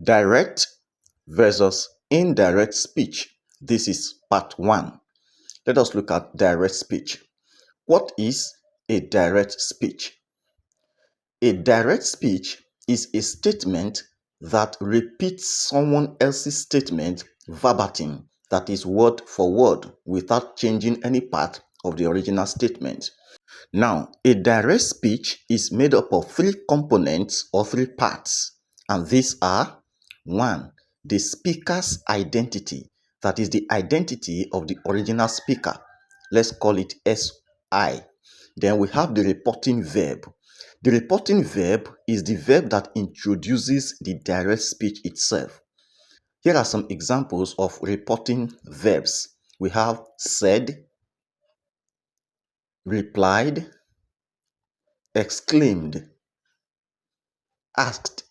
Direct versus indirect speech. This is part 1. Let us look at direct speech. What is a direct speech? A direct speech is a statement that repeats someone else's statement verbatim, that is word for word, without changing any part of the original statement. Now, a direct speech is made up of 3 components or 3 parts, and these are: 1. The speaker's identity, that is the identity of the original speaker. Let's call it SI. Then we have the reporting verb. The reporting verb is the verb that introduces the direct speech itself. Here are some examples of reporting verbs. We have said, replied, exclaimed, asked,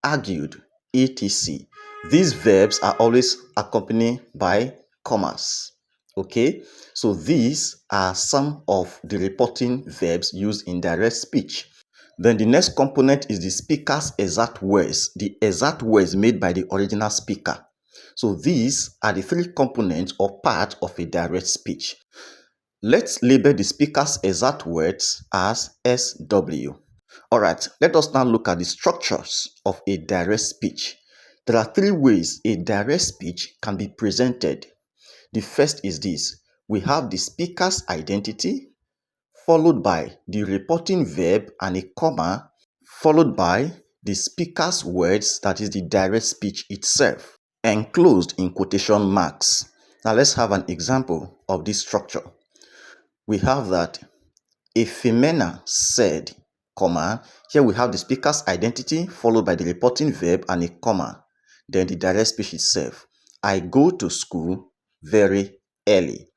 argued, etc. These verbs are always accompanied by commas. Okay, so these are some of the reporting verbs used in direct speech. Then the next component is the speaker's exact words, the exact words made by the original speaker. So these are the 3 components or part of a direct speech. Let's label the speaker's exact words as SW. Alright, let us now look at the structures of a direct speech. There are 3 ways a direct speech can be presented. The first is this: we have the speaker's identity, followed by the reporting verb and a comma, followed by the speaker's words, that is the direct speech itself, enclosed in quotation marks. Now let's have an example of this structure. We have that Ifemena said, comma, here we have the speaker's identity followed by the reporting verb and a comma, then the direct speech itself. I go to school very early.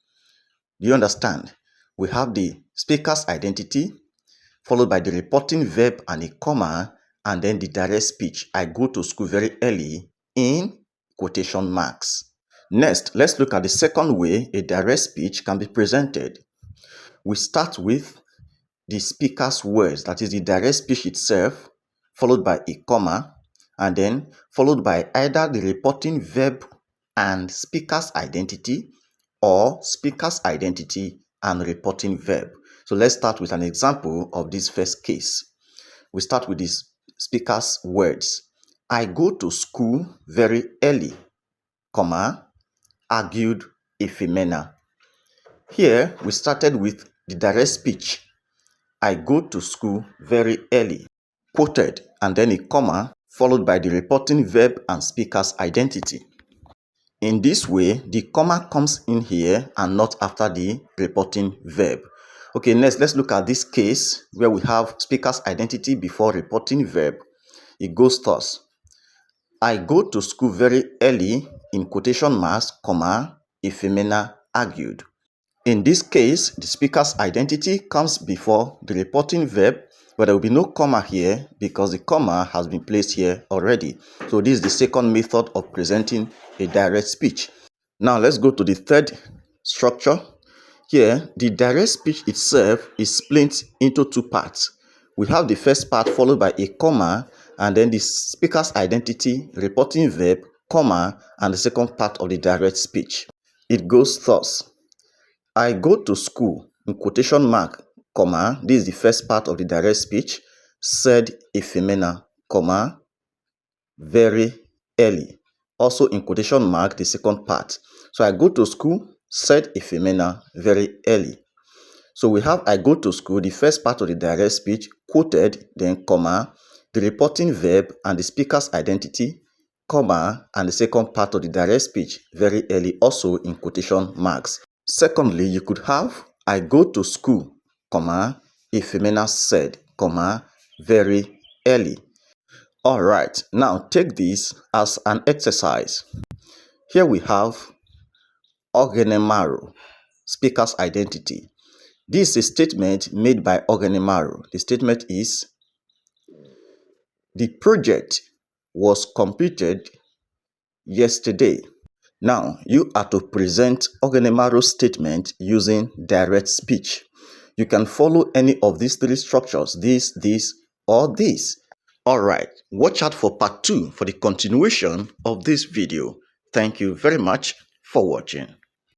Do you understand? We have the speaker's identity followed by the reporting verb and a comma, and then the direct speech. I go to school very early in quotation marks. Next, let's look at the second way a direct speech can be presented. We start with the speaker's words, that is the direct speech itself, followed by a comma, and then followed by either the reporting verb and speaker's identity, or speaker's identity and reporting verb. So let's start with an example of this first case. We start with this speaker's words. I go to school very early, comma, argued Ifemena. Here we started with the direct speech. I go to school very early, quoted, and then a comma, followed by the reporting verb and speaker's identity. In this way, the comma comes in here and not after the reporting verb. Okay, next, let's look at this case where we have speaker's identity before reporting verb. It goes thus: I go to school very early, in quotation marks, comma, Ifemena argued. In this case, the speaker's identity comes before the reporting verb, but there will be no comma here because the comma has been placed here already. So this is the second method of presenting a direct speech. Now let's go to the third structure. Here, the direct speech itself is split into 2 parts. We have the first part followed by a comma, and then the speaker's identity, reporting verb, comma, and the second part of the direct speech. It goes thus: I go to school, in quotation mark, comma, this is the first part of the direct speech, said Ifemena, comma, very early. Also in quotation mark, the second part. So I go to school, said Ifemena, very early. So we have I go to school, the first part of the direct speech, quoted, then comma, the reporting verb and the speaker's identity, comma, and the second part of the direct speech, very early, also in quotation marks. Secondly, you could have I go to school, comma, Ifemena said, comma, very early. Alright, now take this as an exercise. Here we have Ogenemaru, speaker's identity. This is a statement made by Ogenemaru. The statement is: the project was completed yesterday. Now, you are to present Ogenemaru's statement using direct speech. You can follow any of these 3 structures, this, or this. Alright, watch out for part 2 for the continuation of this video. Thank you very much for watching.